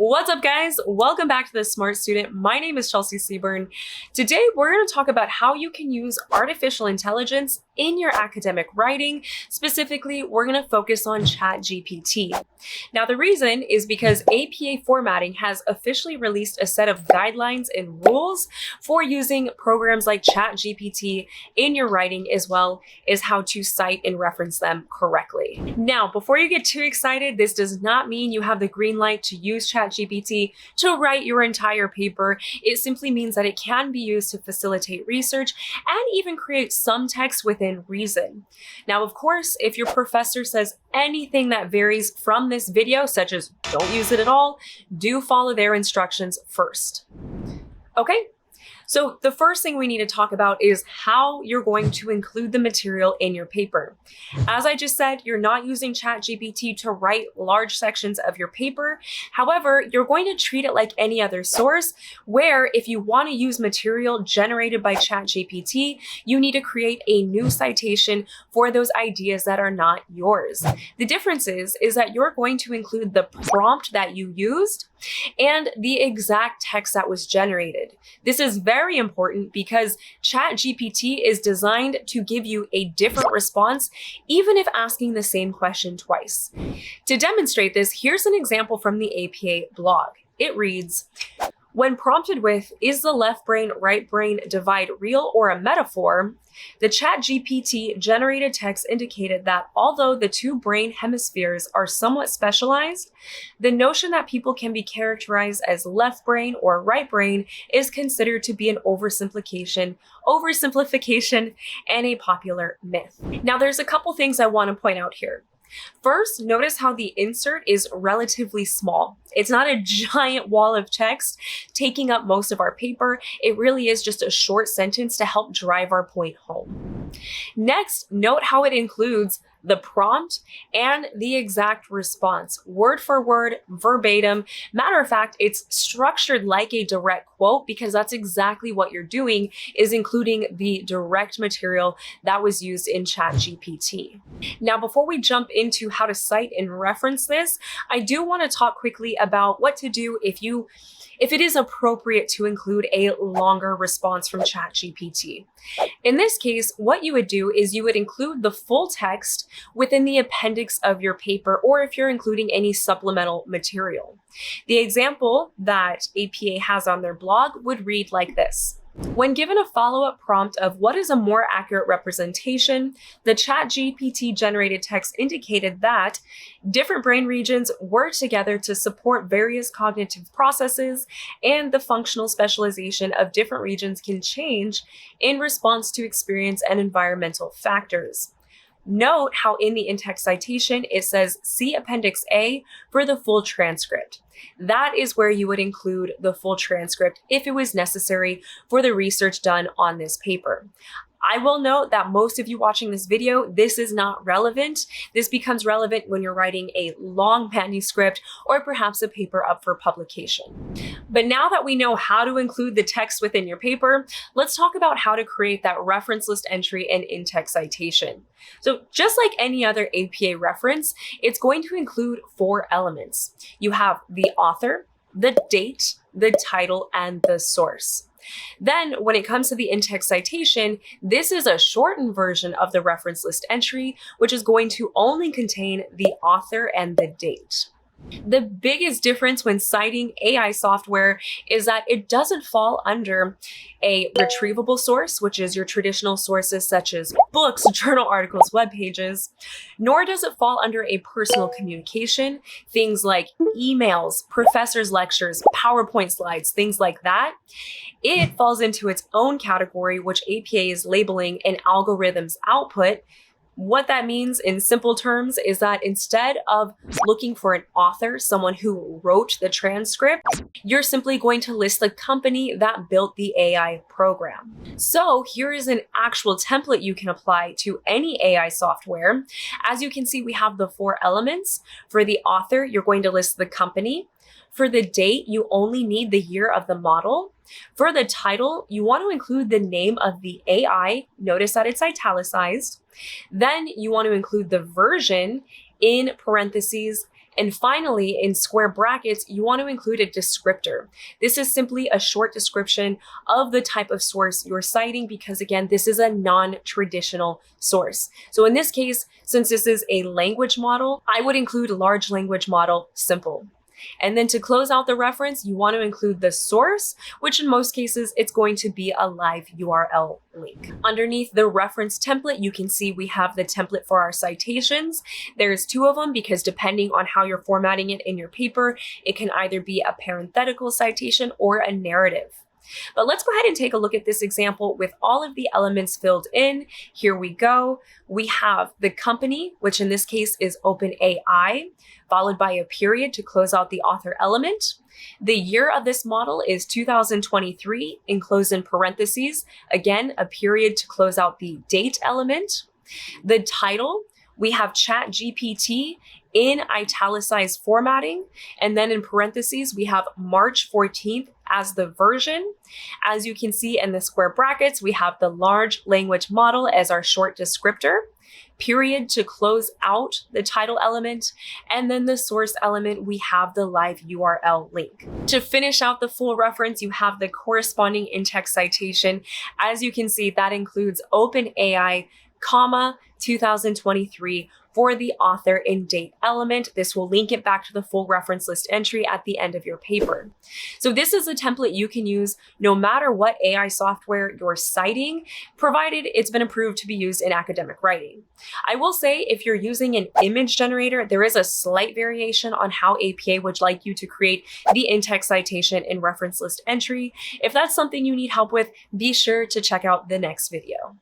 What's up, guys? Welcome back to The Smart Student. My name is Chelsea Seaburn. Today, we're going to talk about how you can use artificial intelligence in your academic writing. Specifically, we're going to focus on ChatGPT. Now, the reason is because APA formatting has officially released a set of guidelines and rules for using programs like ChatGPT in your writing, as well as how to cite and reference them correctly. Now, before you get too excited, this does not mean you have the green light to use ChatGPT to write your entire paper. It simply means that it can be used to facilitate research and even create some text within reason. Now, of course, if your professor says anything that varies from this video, such as don't use it at all, do follow their instructions first. Okay? So the first thing we need to talk about is how you're going to include the material in your paper. As I just said, you're not using ChatGPT to write large sections of your paper. However, you're going to treat it like any other source, where if you want to use material generated by ChatGPT, you need to create a new citation for those ideas that are not yours. The difference is that you're going to include the prompt that you used and the exact text that was generated. This is very important because ChatGPT is designed to give you a different response, even if asking the same question twice. To demonstrate this, here's an example from the APA blog. It reads, when prompted with, is the left brain, right brain divide real or a metaphor? The ChatGPT generated text indicated that although the two brain hemispheres are somewhat specialized, the notion that people can be characterized as left brain or right brain is considered to be an oversimplification, and a popular myth. Now, there's a couple things I want to point out here. First, notice how the insert is relatively small. It's not a giant wall of text taking up most of our paper. It really is just a short sentence to help drive our point home. Next, note how it includes the prompt and the exact response, word for word, verbatim. Matter of fact, it's structured like a direct quote because that's exactly what you're doing, is including the direct material that was used in ChatGPT. Now, before we jump into how to cite and reference this, I do want to talk quickly about what to do if it is appropriate to include a longer response from ChatGPT. In this case, what you would do is you would include the full text within the appendix of your paper, or if you're including any supplemental material. The example that APA has on their blog would read like this. When given a follow-up prompt of what is a more accurate representation, the ChatGPT generated text indicated that different brain regions work together to support various cognitive processes, and the functional specialization of different regions can change in response to experience and environmental factors. Note how in the in-text citation, it says, see Appendix A for the full transcript. That is where you would include the full transcript if it was necessary for the research done on this paper. I will note that most of you watching this video, this is not relevant. This becomes relevant when you're writing a long manuscript or perhaps a paper up for publication. But now that we know how to include the text within your paper, let's talk about how to create that reference list entry and in-text citation. So just like any other APA reference, it's going to include 4 elements. You have the author, the date, the title, and the source. Then when it comes to the in-text citation, this is a shortened version of the reference list entry, which is going to only contain the author and the date. The biggest difference when citing AI software is that it doesn't fall under a retrievable source, which is your traditional sources such as books, journal articles, web pages, nor does it fall under a personal communication, things like emails, professors' lectures, PowerPoint slides, things like that. It falls into its own category, which APA is labeling an algorithm's output. What that means in simple terms is that instead of looking for an author, someone who wrote the transcript, you're simply going to list the company that built the AI program. So here is an actual template you can apply to any AI software. As you can see, we have the 4 elements. For the author, you're going to list the company. For the date, you only need the year of the model. For the title, you want to include the name of the AI. Notice that it's italicized. Then you want to include the version in parentheses And finally, in square brackets, you want to include a descriptor. This is simply a short description of the type of source you're citing because, again, this is a non-traditional source. So in this case, since this is a language model, I would include large language model simple. And then to close out the reference, you want to include the source, which in most cases, it's going to be a live URL link. Underneath the reference template, you can see we have the template for our citations. There's two of them because depending on how you're formatting it in your paper, it can either be a parenthetical citation or a narrative. But let's go ahead and take a look at this example with all of the elements filled in. Here we go. We have the company, which in this case is OpenAI, followed by a period to close out the author element. The year of this model is 2023, enclosed in parentheses. Again, a period to close out the date element. The title, we have ChatGPT in italicized formatting. And then in parentheses, we have March 14th as the version. As you can see in the square brackets, we have the large language model as our short descriptor, period to close out the title element, and then the source element, we have the live URL link. To finish out the full reference, you have the corresponding in-text citation. As you can see, that includes OpenAI, 2023 for the author and date element. This will link it back to the full reference list entry at the end of your paper. So this is a template you can use no matter what AI software you're citing, provided it's been approved to be used in academic writing. I will say if you're using an image generator, there is a slight variation on how APA would like you to create the in-text citation and reference list entry. If that's something you need help with, be sure to check out the next video.